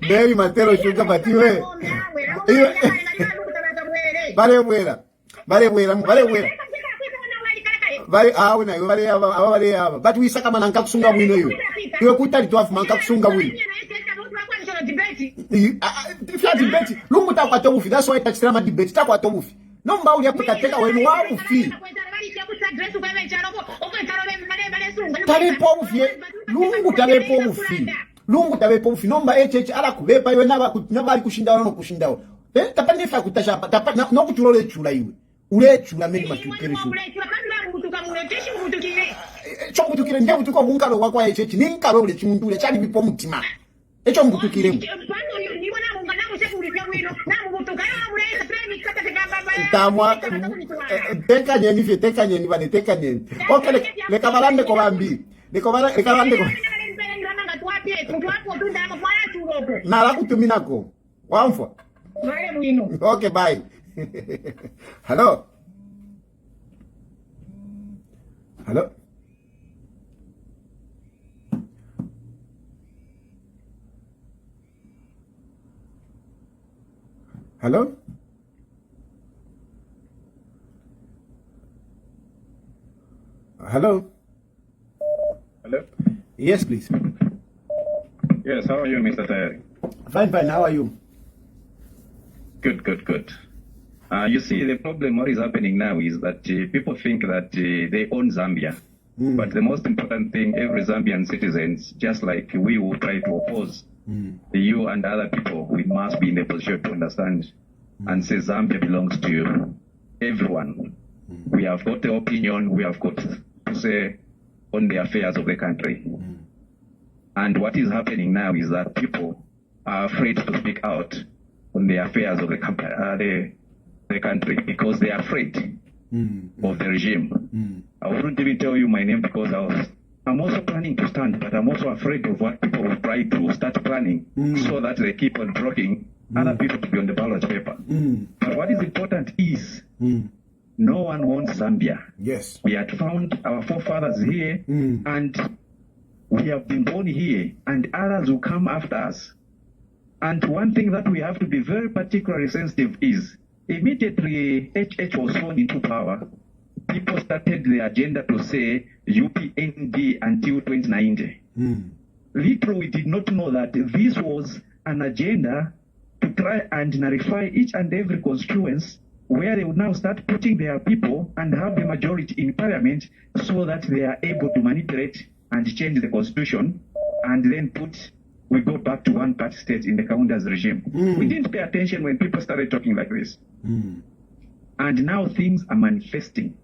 Mary Matero Sugar Batiwe. Bare wera. But we saka mananka kusunga wino yo. Iwe kutali twafu manka kusunga wino. If you debate, lungu takwa tomufi. That's why tachirama debate takwa tomufi. No mba uli kutateka wenu wa ufi. Talepo mufi. Lungu tabepo mufi. No mba ala kubepa iwe nabali kushindawa no kushindawa. Tapa nefa kutashapa. Tapa no kutulole chula iwe. Ule chula meni matukere shu. Chongu tukire ndia utuko munkalo wakwa echechi. Ninkalo ule chimundule. Chani bipo mutima. Chongu tukire. Tamwa teka nyeni bane teka nyeni. Okay, le kabalande ko bambi. Le kabalande ko. Nala kutumina ko. Wamfo. Okay, bye. Hello. Hello. Hello? Hello? Hello? Yes, please. Yes, how are you, Mr. Tayali? Fine. How are you? Good. You see, the problem, what is happening now is that people think that they own Zambia. But the most important thing, every Zambian citizens, just like we who try to oppose you and other people, we must be in a position to understand and say Zambia belongs to everyone. We have got the opinion, we have got to say on the affairs of the country. And what is happening now is that people are afraid to speak out on the affairs of the country because they are afraid of the regime. I wouldn't even tell you my name because I'm also planning to stand, but I'm also afraid of what people will try to start planning so that they keep on blocking other people to be on the ballot paper. But what is important is no one wants Zambia. Yes. We had found our forefathers here and we have been born here and others will come after us. And one thing that we have to be very particularly sensitive is immediately HH was sworn into power, people started the agenda to say UPND until 2090. Little we did not know that this was an agenda to try and nullify each and every constituency where they would now start putting their people and have the majority in parliament so that they are able to manipulate and change the constitution and then we go back to one-party state in the Kaunda's regime. We didn't pay attention when people started talking like this. And now things are manifesting.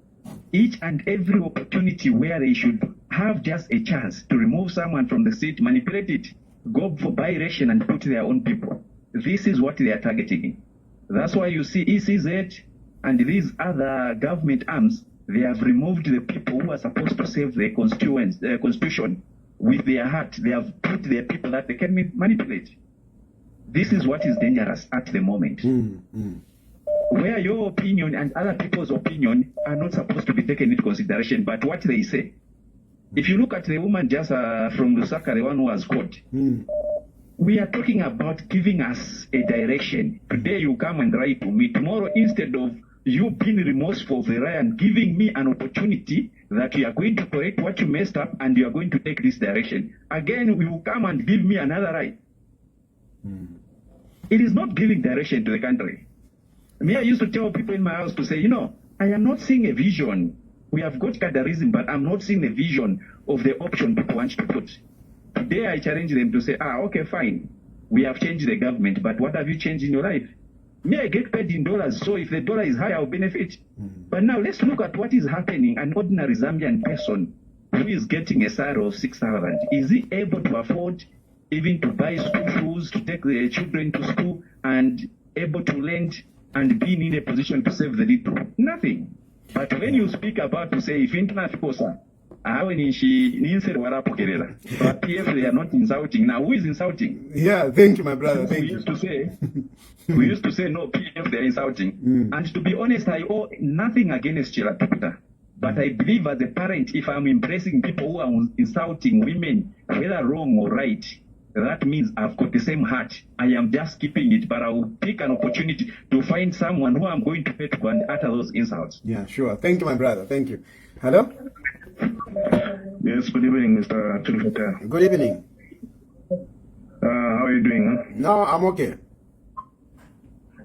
Each and every opportunity where they should have just a chance to remove someone from the seat, manipulate it, go for by-election and put their own people. This is what they are targeting. That's why you see ECZ and these other government arms, they have removed the people who are supposed to save the constitution with their heart. They have put their people that they can manipulate. This is what is dangerous at the moment. Where your opinion and other people's opinion are not supposed to be taken into consideration, but what they say. If you look at the woman just from Lusaka, the one who was caught, we are talking about giving us a direction. Today you come and write to me. Tomorrow, instead of you being remorseful of the right and giving me an opportunity that you are going to correct what you messed up and you are going to take this direction, again you will come and give me another right. It is not giving direction to the country. Me, I used to tell people in my house to say, I am not seeing a vision. We have got cadarism, but I'm not seeing the vision of the option people want to put. Today I challenge them to say, okay, fine. We have changed the government, but what have you changed in your life? Me, I get paid in dollars, so if the dollar is high, I'll benefit. But now let's look at what is happening. An ordinary Zambian person who is getting a salary of 6,000, is he able to afford even to buy school shoes, to take the children to school, and able to lend and being in a position to save the little? Nothing. But when you speak about to say, if international person, but PF, they are not insulting. Now, who is insulting? Yeah, thank you, my brother. Thank you. We used to say, no, PF, they're insulting. And to be honest, I owe nothing against Chilufya. But I believe as a parent, if I'm embracing people who are insulting women, whether wrong or right, that means I've got the same heart. I am just keeping it, but I will take an opportunity to find someone who I'm going to pay to go and utter those insults. Yeah, sure. Thank you, my brother. Thank you. Hello? Yes, good evening, Mr. Chilufya Tayali. Good evening. How are you doing? Huh? No, I'm okay.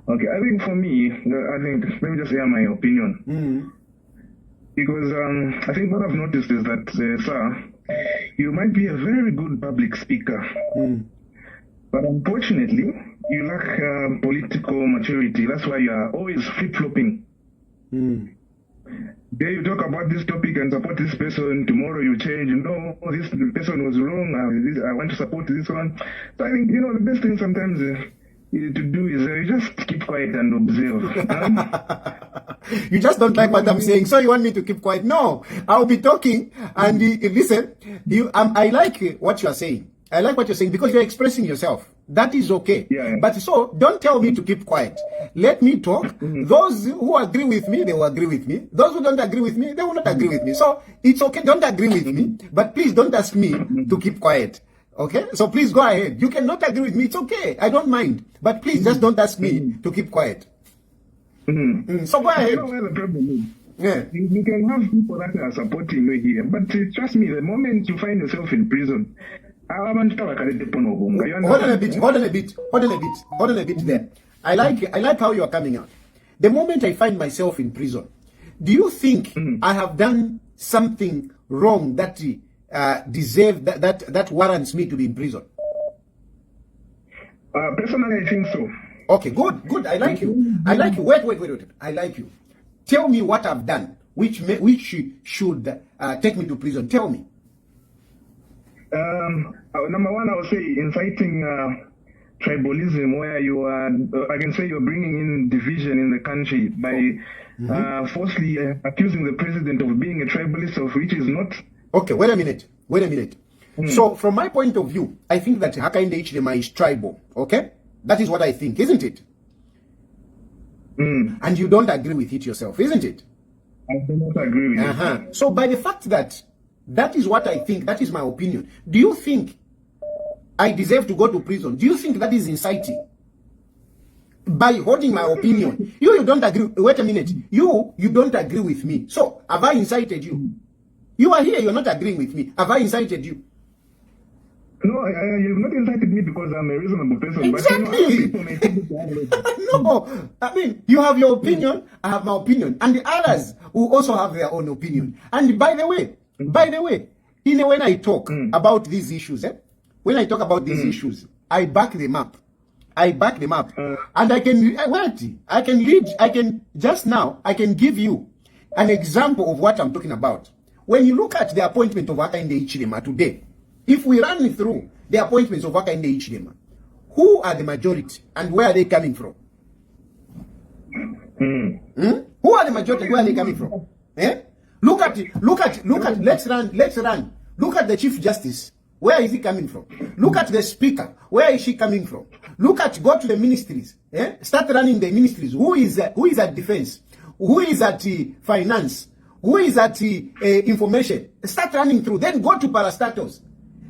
Okay, I think for me, let me just share my opinion. Because I think what I've noticed is that, sir, you might be a very good public speaker, but unfortunately, you lack political maturity. That's why you are always flip-flopping. There you talk about this topic and support this person, tomorrow you change, no, this person was wrong, I want to support this one. So I think, the best thing sometimes to do is just keep quiet and observe. You just don't like what I'm saying, so you want me to keep quiet? No, I'll be talking and listen. I like what you are saying. I like what you're saying because you're expressing yourself. That is okay. Yeah. But so don't tell me to keep quiet. Let me talk. Those who agree with me, they will agree with me. Those who don't agree with me, they will not agree with me. So it's okay. Don't agree with me, but please don't ask me to keep quiet. Okay? So please go ahead. You cannot agree with me. It's okay. I don't mind. But please just don't ask me to keep quiet. So go ahead. You know where the problem is? Yeah. You can have people that are supporting you here, but trust me, the moment you find yourself in prison, Hold on a bit there. I like how you are coming out. The moment I find myself in prison, do you think I have done something wrong that deserve that warrants me to be in prison? Personally, I think so. Okay, good. I like you. Wait. I like you. Tell me what I've done, which should take me to prison. Tell me. Number one, I would say inciting tribalism, where you are, I can say you're bringing in division in the country by falsely accusing the president of being a tribalist, of which is not. Okay, wait a minute. So, from my point of view, I think that Hakainde Hichilema is tribal. Okay, that is what I think, isn't it? And you don't agree with it yourself, isn't it? I do not agree with it. So, by the fact that is what I think, that is my opinion, do you think I deserve to go to prison? Do you think that is inciting? By holding my opinion, you don't agree. Wait a minute. You don't agree with me. So, have I incited you? You are here, you're not agreeing with me. Have I incited you? No, you've not incited me because I'm a reasonable person. Exactly. But No, I mean, you have your opinion, I have my opinion, and the others will also have their own opinion. And by the way, when I talk about these issues, when I talk about these issues, I back them up. And I can give you an example of what I'm talking about. When you look at the appointment of Hakainde Hichilema today, if we run through the appointments of Hakainde Hichilema, who are the majority and where are they coming from? Who are the majority and where are they coming from? Look at, let's run. Look at the Chief Justice. Where is he coming from? Look at the Speaker. Where is she coming from? Go to the ministries. Start running the ministries. Who is at defense? Who is at finance? Who is at information? Start running through. Then go to parastatals.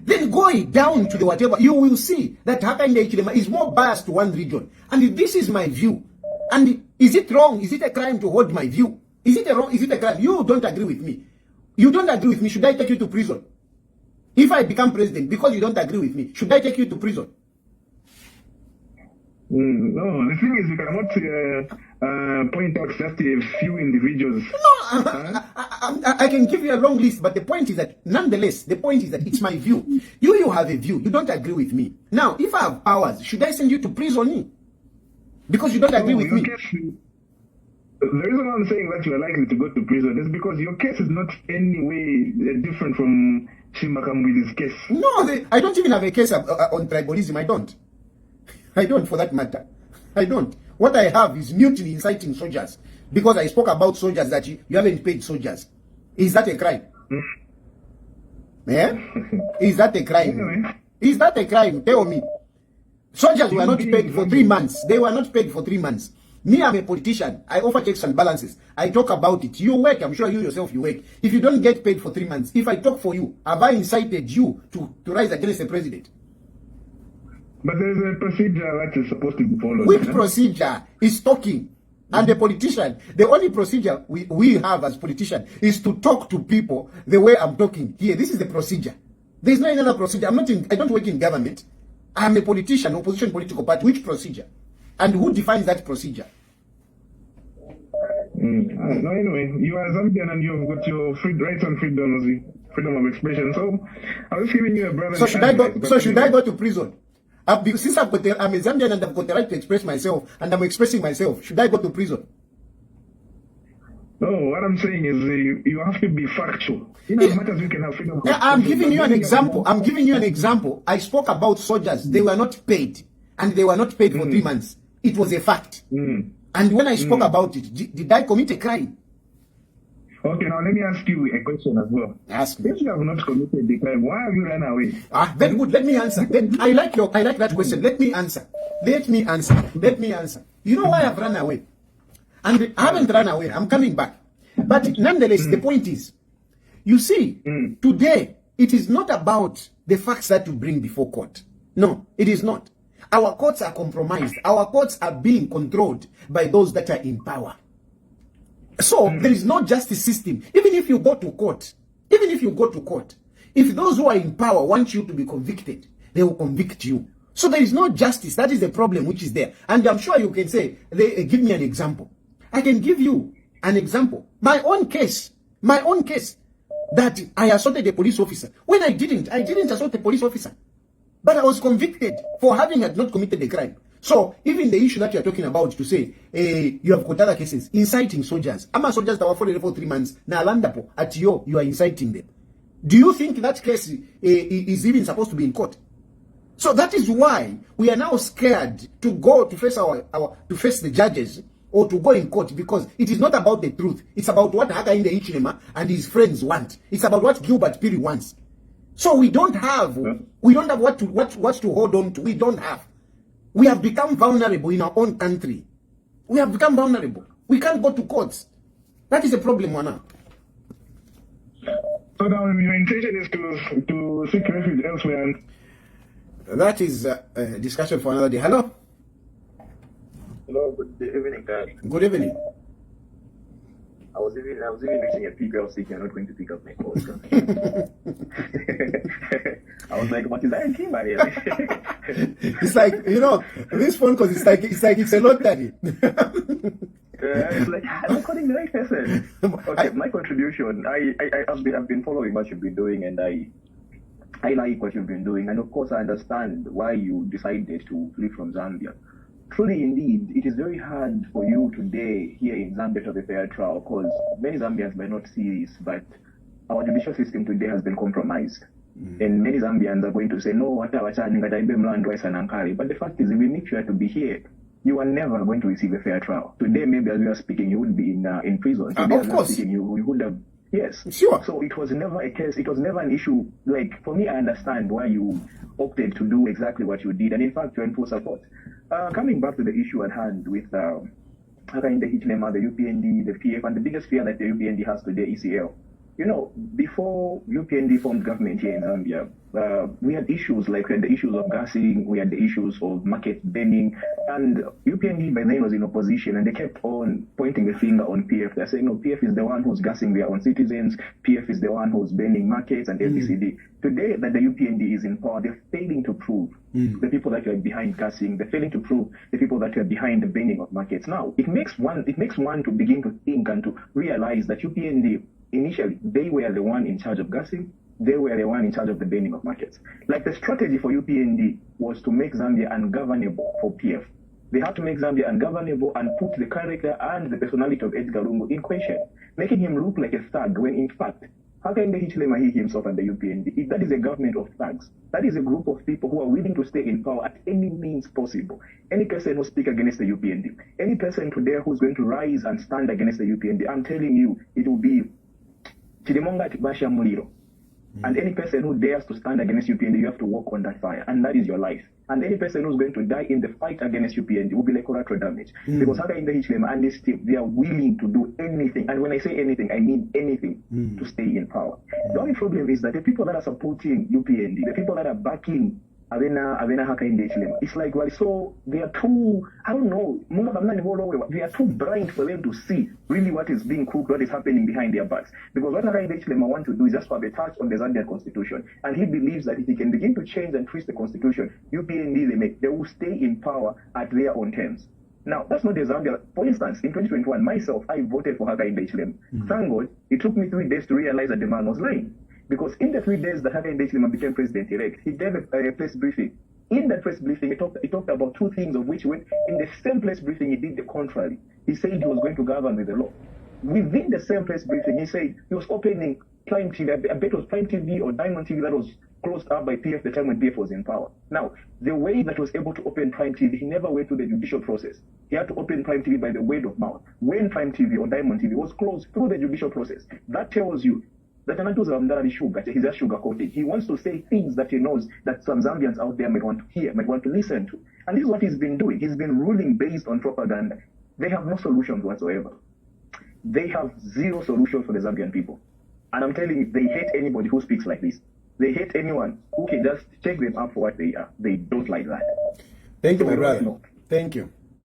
Then go down to the whatever. You will see that Hakainde Hichilema is more biased to one region. And this is my view. And is it wrong? Is it a crime to hold my view? Is it a crime? You don't agree with me. You don't agree with me. Should I take you to prison? If I become president because you don't agree with me, should I take you to prison? No, the thing is, you cannot point out just a few individuals. No, I can give you a long list, but the point is that, nonetheless, it's my view. You have a view. You don't agree with me. Now, if I have powers, should I send you to prison? Because you don't agree with me. The reason why I'm saying that you are likely to go to prison is because your case is not any way different from Shimakambuli's case. No, I don't even have a case on tribalism. I don't, for that matter. I don't. What I have is mutiny inciting soldiers. Because I spoke about soldiers that you haven't paid soldiers. Is that a crime? Is that a crime? Is that a crime? Tell me. Soldiers were not paid for 3 months. They were not paid for 3 months. Me, I'm a politician. I offer checks and balances. I talk about it. You work. I'm sure you yourself, you work. If you don't get paid for 3 months, if I talk for you, have I incited you to rise against the president? But there is a procedure that is supposed to be followed. Which procedure is talking? And the politician, the only procedure we have as politicians is to talk to people the way I'm talking here. This is the procedure. There's no another procedure. I don't work in government. I'm a politician, opposition political party. Which procedure? And who defines that procedure? No, anyway, you are Zambian and you've got your rights and freedom of expression. So I was giving you a brother. So should I go to prison? Since I'm a Zambian and I've got the right to express myself and I'm expressing myself, should I go to prison? No, what I'm saying is you have to be factual. In as much as you can have freedom of expression. I'm giving you an example. I'm giving you an example. I spoke about soldiers. They were not paid. And they were not paid for 3 months. It was a fact. And when I spoke about it, did I commit a crime? Okay, now let me ask you a question as well. Ask me. If you have not committed the crime, why have you run away? Very good. Let me answer. I like that question. Let me answer. You know why I've run away? And I haven't run away. I'm coming back. But nonetheless, the point is, you see, today, it is not about the facts that you bring before court. No, it is not. Our courts are compromised. Our courts are being controlled by those that are in power. So there is no justice system. Even if you go to court, if those who are in power want you to be convicted, they will convict you. So there is no justice. That is the problem which is there. And I'm sure you can say, give me an example. I can give you an example. My own case, that I assaulted a police officer. When I didn't assault a police officer. But I was convicted for having not committed a crime. So, even the issue that you are talking about to say, you have got other cases, inciting soldiers. I'm a soldiers that were followed for 3 months. Now, Landapo, at you are inciting them. Do you think that case is even supposed to be in court? So that is why we are now scared to go to face to face the judges or to go in court, because it is not about the truth. It's about what Hakainde Hichilema and his friends want. It's about what Gilbert Piri wants. So we don't have what to hold on to. We don't have. We have become vulnerable in our own country. We have become vulnerable. We can't go to courts. That is a problem, Wana. So now your intention is to seek refuge elsewhere. That is a discussion for another day. Hello? Hello, good evening, Dad. Good evening. I was even mixing a PPL sick. You're not going to pick up my call. I was like, what is that in team, It's like, this phone call is like it's a lottery. It's like, I'm calling the right person. Okay, my contribution, I've been following what you've been doing, and I like what you've been doing, and of course I understand why you decided to flee from Zambia. Truly, indeed, it is very hard for you today here in Zambia to have a fair trial, because many Zambians may not see this, but our judicial system today has been compromised. And many Zambians are going to say, no, but the fact is, even if you are to be here, you are never going to receive a fair trial. Today, maybe as we are speaking, you would be in prison. Today, of course. Speaking, you would have. Yes. Sure. So it was never a case, it was never an issue. Like, for me, I understand why you opted to do exactly what you did. And in fact, you're in full support. Coming back to the issue at hand with Hakainde Hichilema, the UPND, the PF, and the biggest fear that the UPND has today, ECL. Before UPND formed government here in Zambia, we had issues like the issues of gassing, we had the issues of market burning, and UPND by then was in opposition, and they kept on pointing the finger on PF. They're saying, no, PF is the one who's gassing their own citizens, PF is the one who's burning markets and FDCD. Today that the UPND is in power, they're failing to prove the people that are behind gassing, they're failing to prove the people that are behind the burning of markets. Now, it makes one to begin to think and to realize that UPND, initially, they were the one in charge of gassing. They were the one in charge of the burning of markets. Like, the strategy for UPND was to make Zambia ungovernable for PF. They had to make Zambia ungovernable and put the character and the personality of Edgar Lungu in question, making him look like a thug when in fact, Hakainde Hichilema, he himself and the UPND, that is a government of thugs. That is a group of people who are willing to stay in power at any means possible. Any person who speaks against the UPND, any person today who's going to rise and stand against the UPND, I'm telling you, it will be Chilimonga Tibasha Muliro. And any person who dares to stand against UPND, you have to walk on that fire, and that is your life. And any person who's going to die in the fight against UPND will be like collateral damage. Because Hakainde Hichilema and this team, they are willing to do anything. And when I say anything, I mean anything to stay in power. The only problem is that the people that are supporting UPND, the people that are backing Avena haka in the It's like, well, so they are too, I don't know, they are too blind for them to see really what is being cooked, what is happening behind their backs. Because what haka in the want to do is just to have a touch on the Zambian constitution. And he believes that if he can begin to change and twist the constitution, UPND, they will stay in power at their own terms. Now, that's not the Zambia. For instance, in 2021, myself, I voted for Hakainde Hichilema. Thank God, it took me 3 days to realize that the man was lying. Because in the 3 days that Hakainde Hichilema became president-elect, he gave a press briefing. In that press briefing, he talked about 2 things, of which in the same press briefing, he did the contrary. He said he was going to govern with the law. Within the same press briefing, he said he was opening Prime TV, I bet it was Prime TV or Diamond TV that was closed up by PF the time when PF was in power. Now, the way that he was able to open Prime TV, he never went through the judicial process. He had to open Prime TV by the word of mouth. When Prime TV or Diamond TV was closed through the judicial process, that tells you that he's a sugar coated. He wants to say things that he knows that some Zambians out there might want to hear, might want to listen to. And this is what he's been doing. He's been ruling based on propaganda. They have no solutions whatsoever. They have zero solutions for the Zambian people. And I'm telling you, they hate anybody who speaks like this. They hate anyone who can just check them up for what they are. They don't like that. Thank you, my brother. Thank you.